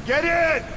Get in!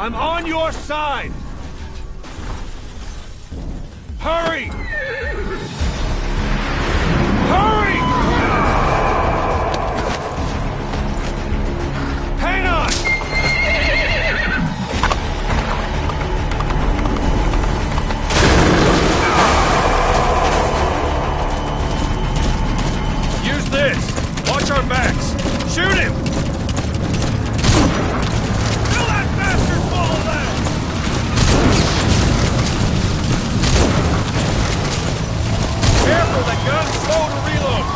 I'm on your side! Hurry! Hurry! Hang on! Use this! Watch our backs! Shoot him! Careful, that gun's slow to reload!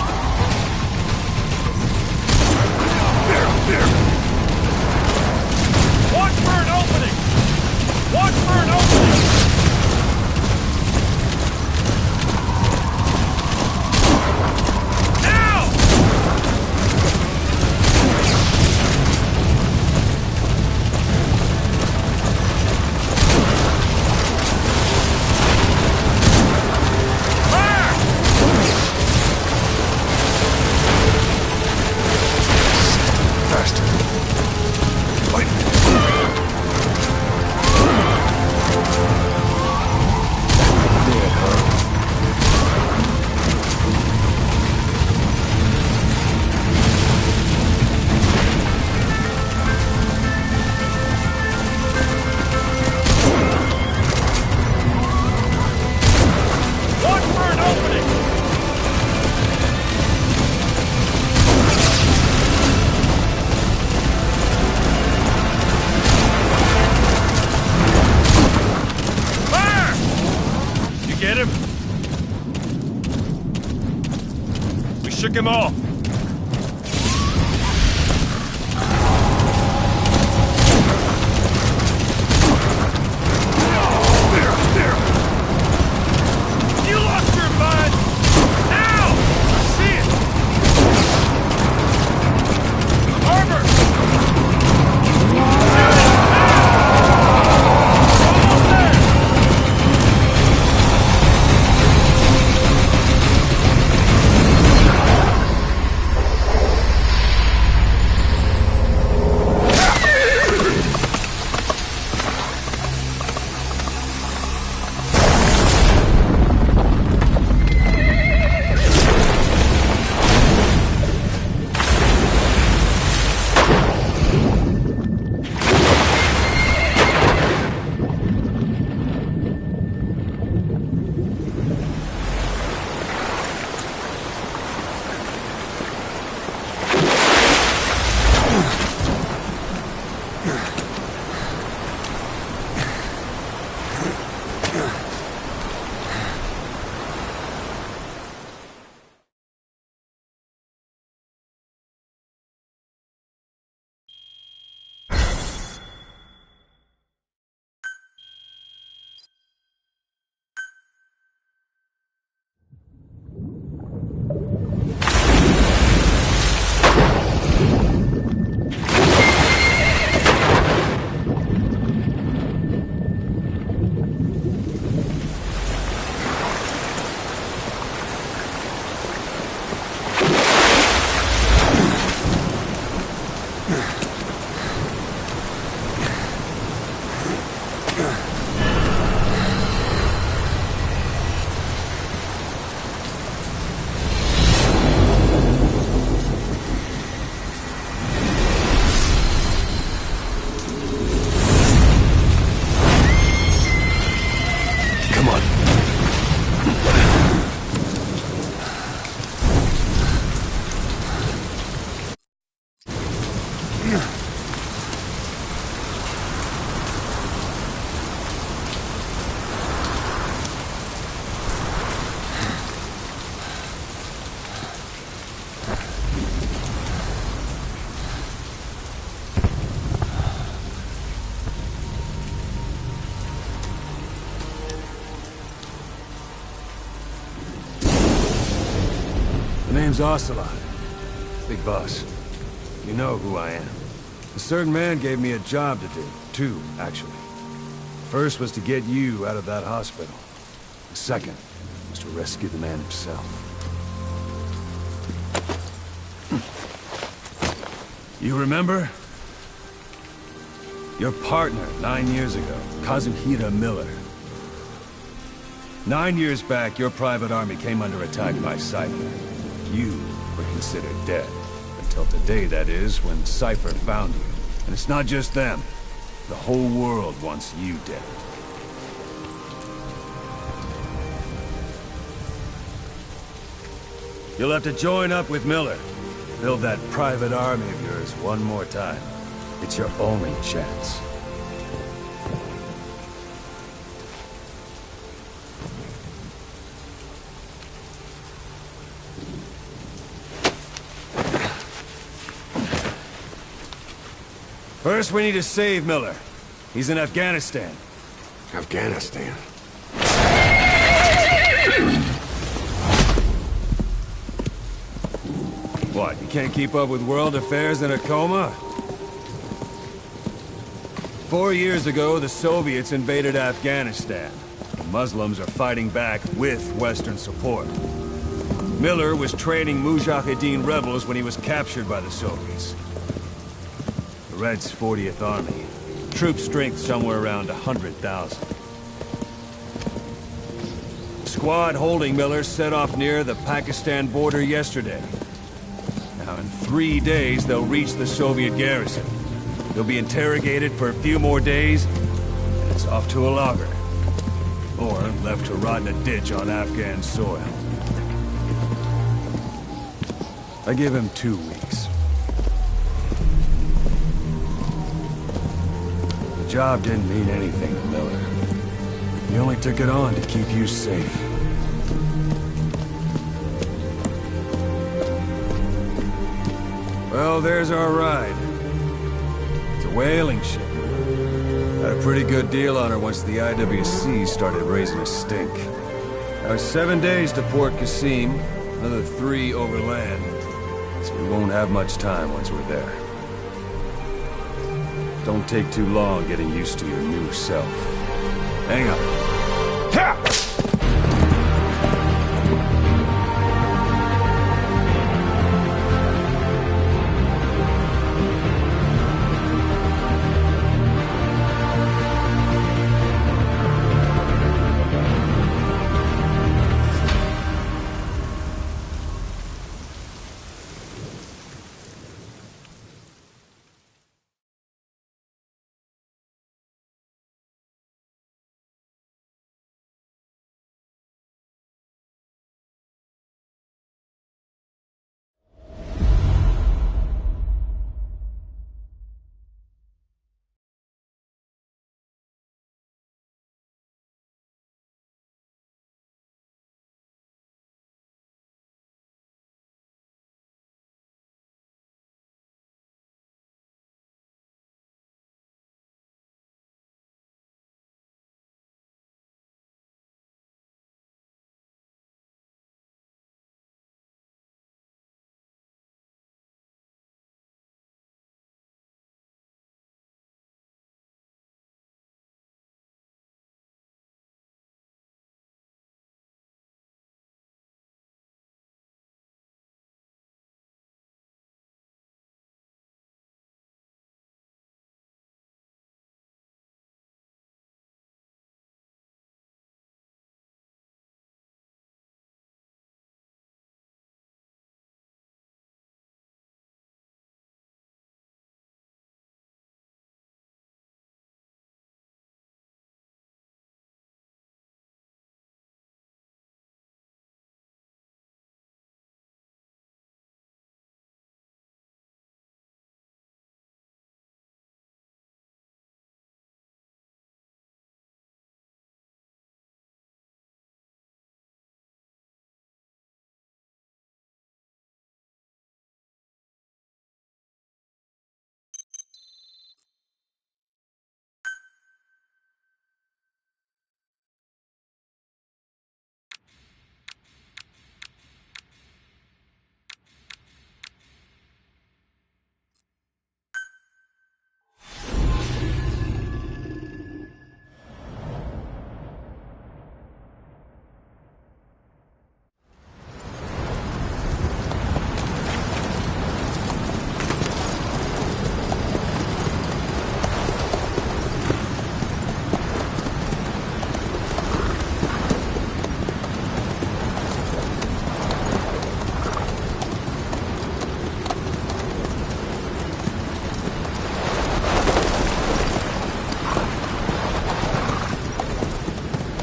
shook him off. You lost your mind! Now! I see it! Armor! The name's Ocelot. Big boss. You know who I am. A certain man gave me a job to do. Two, actually. First was to get you out of that hospital. The second was to rescue the man himself. You remember? Your partner 9 years ago, Kazuhira Miller. 9 years back, your private army came under attack by Cypher. You were considered dead. Until today, that is, when Cypher found you. And it's not just them. The whole world wants you dead. You'll have to join up with Miller. Build that private army of yours one more time. It's your only chance. First, we need to save Miller. He's in Afghanistan. Afghanistan? What, you can't keep up with world affairs in a coma? 4 years ago, the Soviets invaded Afghanistan. The Muslims are fighting back with Western support. Miller was training Mujahideen rebels when he was captured by the Soviets. The Reds' 40th Army. Troop strength somewhere around 100,000. The squad holding Miller set off near the Pakistan border yesterday. Now, in 3 days, they'll reach the Soviet garrison. They'll be interrogated for a few more days, and it's off to a lager. Or left to rot in a ditch on Afghan soil. I give him 2 weeks. The job didn't mean anything to Miller. He only took it on to keep you safe. Well, there's our ride. It's a whaling ship. Had a pretty good deal on her once the IWC started raising a stink. Now 7 days to Port Qasim, another 3 overland. So we won't have much time once we're there. Don't take too long getting used to your new self. Hang on. Ha!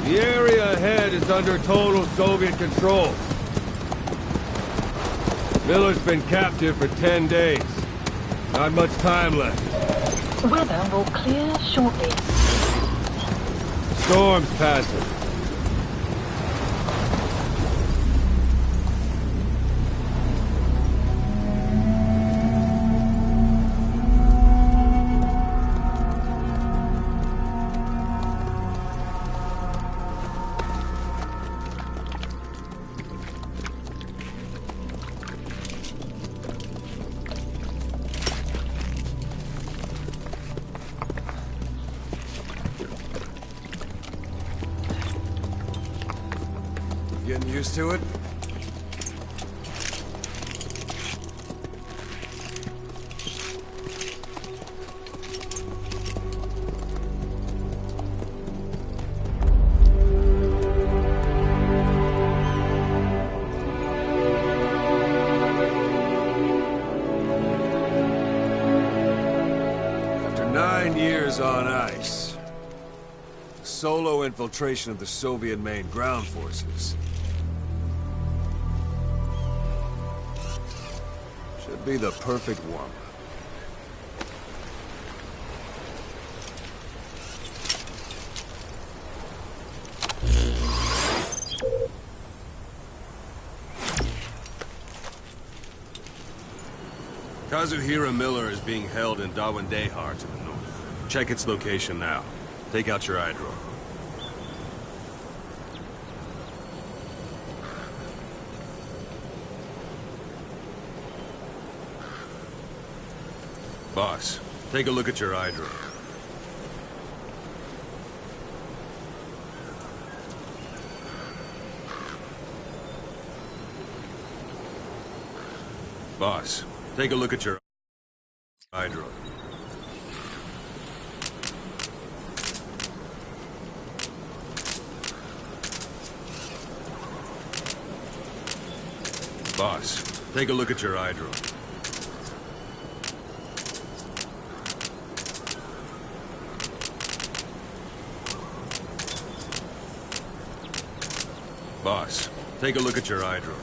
The area ahead is under total Soviet control. Miller's been captive for 10 days. Not much time left. Weather will clear shortly. Storm's passing. Getting used to it? After 9 years on ice, solo infiltration of the Soviet main ground forces should be the perfect one. Kazuhira Miller is being held in Dawandehar to the north. Check its location now. Take out your eye drone. Boss, take a look at your eye drone. Boss, take a look at your eye drone. Boss, take a look at your eye drone. Boss, take a look at your eye drone.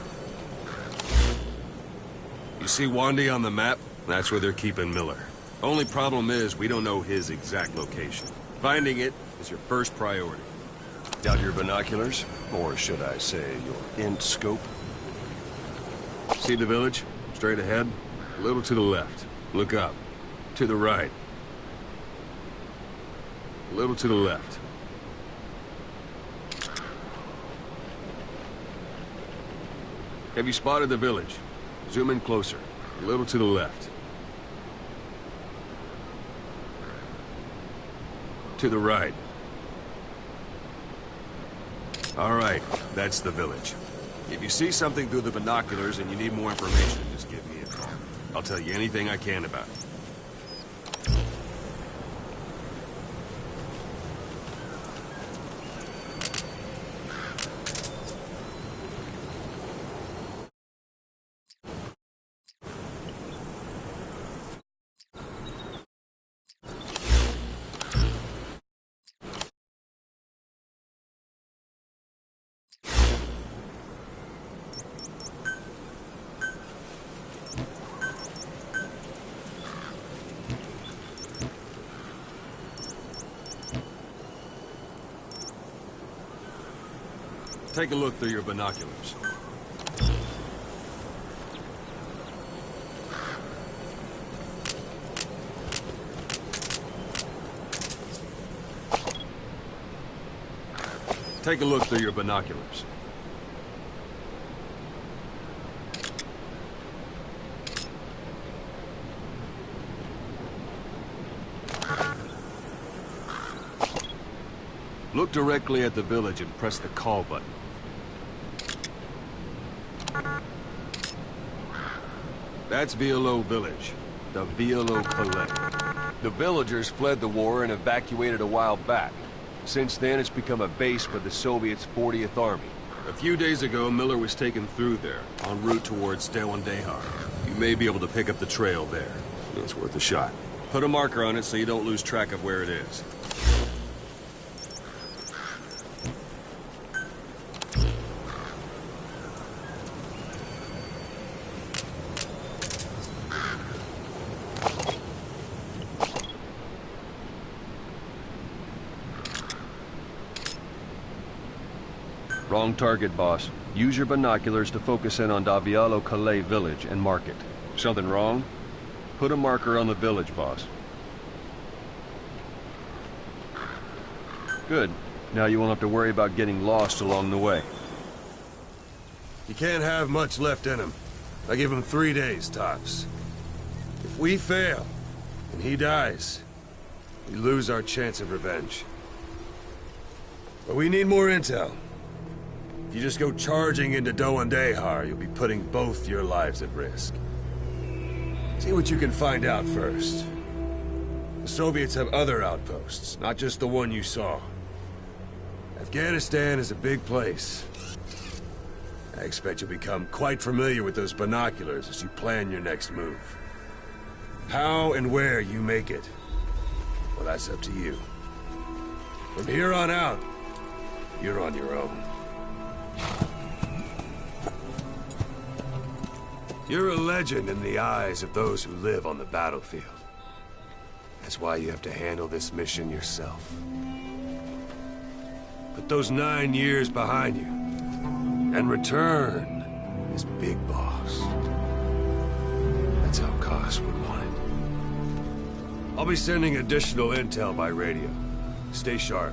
You see Wandy on the map? That's where they're keeping Miller. Only problem is, we don't know his exact location. Finding it is your first priority. Got your binoculars? Or should I say, your int scope? See the village? Straight ahead? A little to the left. Look up. To the right. A little to the left. Have you spotted the village? Zoom in closer. A little to the left. To the right. All right, that's the village. If you see something through the binoculars and you need more information, just give me a call. I'll tell you anything I can about it. Take a look through your binoculars. Take a look through your binoculars. Look directly at the village and press the call button. That's Violo Village, the Violo Calais. The villagers fled the war and evacuated a while back. Since then, it's become a base for the Soviets' 40th Army. A few days ago, Miller was taken through there, en route towards Dawandehar. You may be able to pick up the trail there. It's worth a shot. Put a marker on it so you don't lose track of where it is. Wrong target, boss. Use your binoculars to focus in on Davialo Calais village and mark it. Something wrong? Put a marker on the village, boss. Good. Now you won't have to worry about getting lost along the way. He can't have much left in him. I give him 3 days, tops. If we fail, and he dies, we lose our chance of revenge. But we need more intel. If you just go charging into Dawandehar, you'll be putting both your lives at risk. See what you can find out first. The Soviets have other outposts, not just the one you saw. Afghanistan is a big place. I expect you'll become quite familiar with those binoculars as you plan your next move. How and where you make it, well, that's up to you. From here on out, you're on your own. You're a legend in the eyes of those who live on the battlefield. That's why you have to handle this mission yourself. Put those 9 years behind you, and return as Big Boss. That's That's how Koss would want it. I'll be sending additional intel by radio. Stay sharp.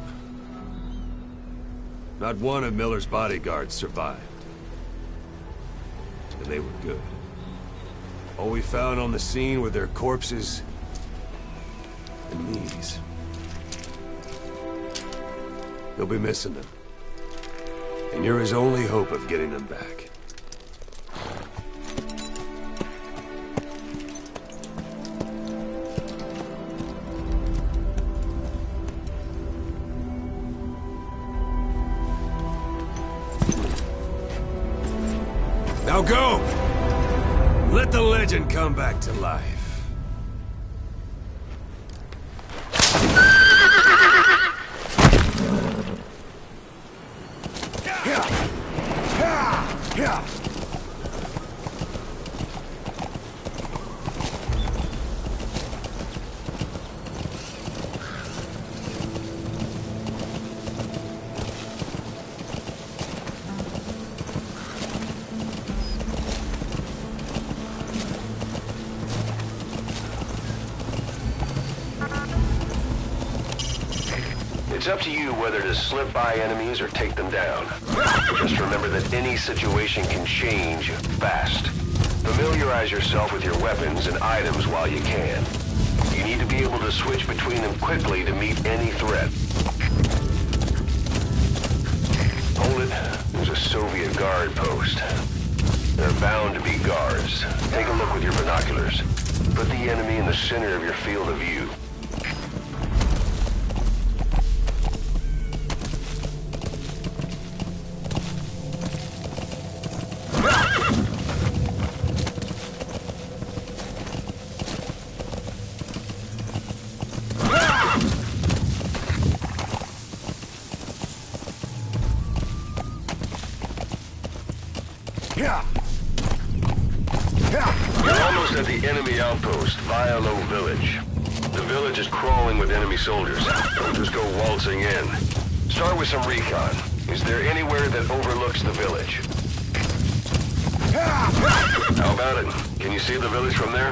Not one of Miller's bodyguards survived. And they were good. All we found on the scene were their corpses and these. You'll be missing them. And you're his only hope of getting them back. Now go! Let the legend come back to life. It's up to you whether to slip by enemies or take them down. Just remember that any situation can change fast. Familiarize yourself with your weapons and items while you can. You need to be able to switch between them quickly to meet any threat. Hold it. There's a Soviet guard post. There are bound to be guards. Take a look with your binoculars. Put the enemy in the center of your field of view. You're almost at the enemy outpost, Vialo Village. The village is crawling with enemy soldiers. Don't just go waltzing in. Start with some recon. Is there anywhere that overlooks the village? How about it? Can you see the village from there?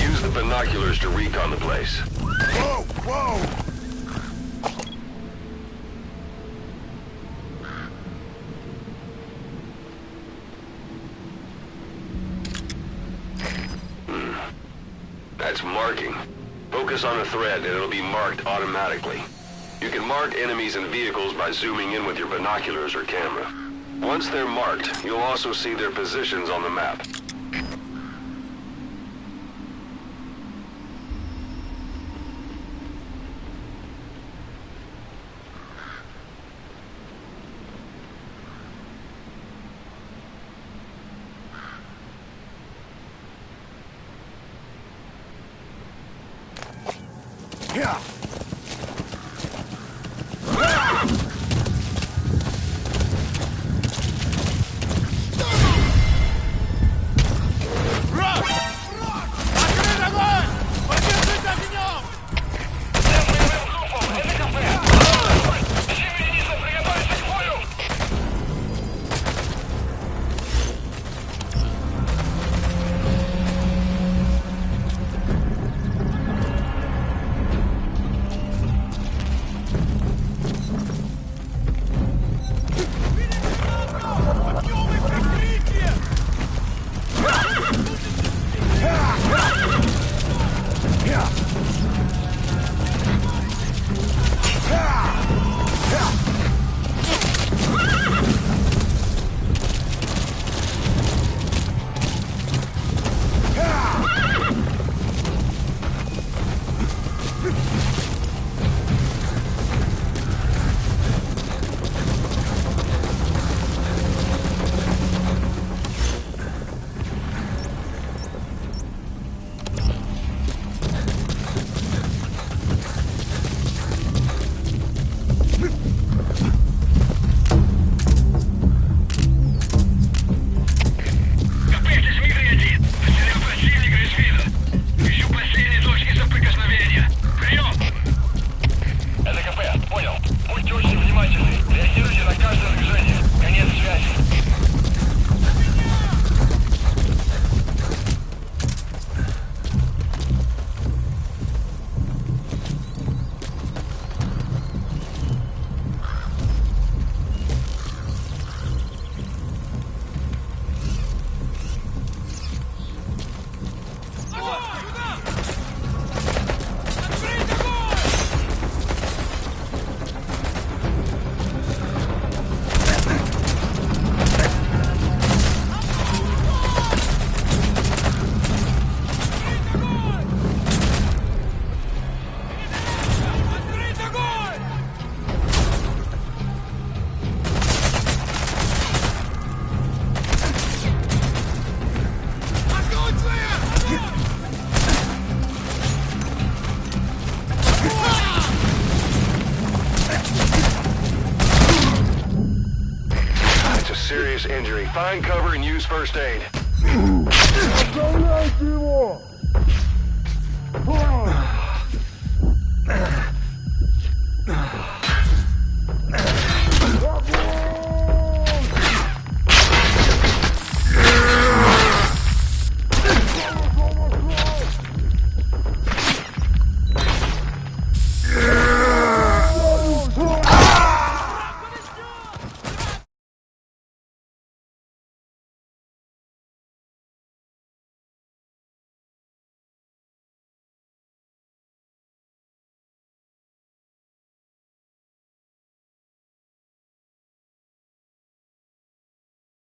Use the binoculars to recon the place. Whoa! Whoa! That's marking. Focus on a thread and it'll be marked automatically. You can mark enemies and vehicles by zooming in with your binoculars or camera. Once they're marked, you'll also see their positions on the map. Yeah! find cover and use first aid.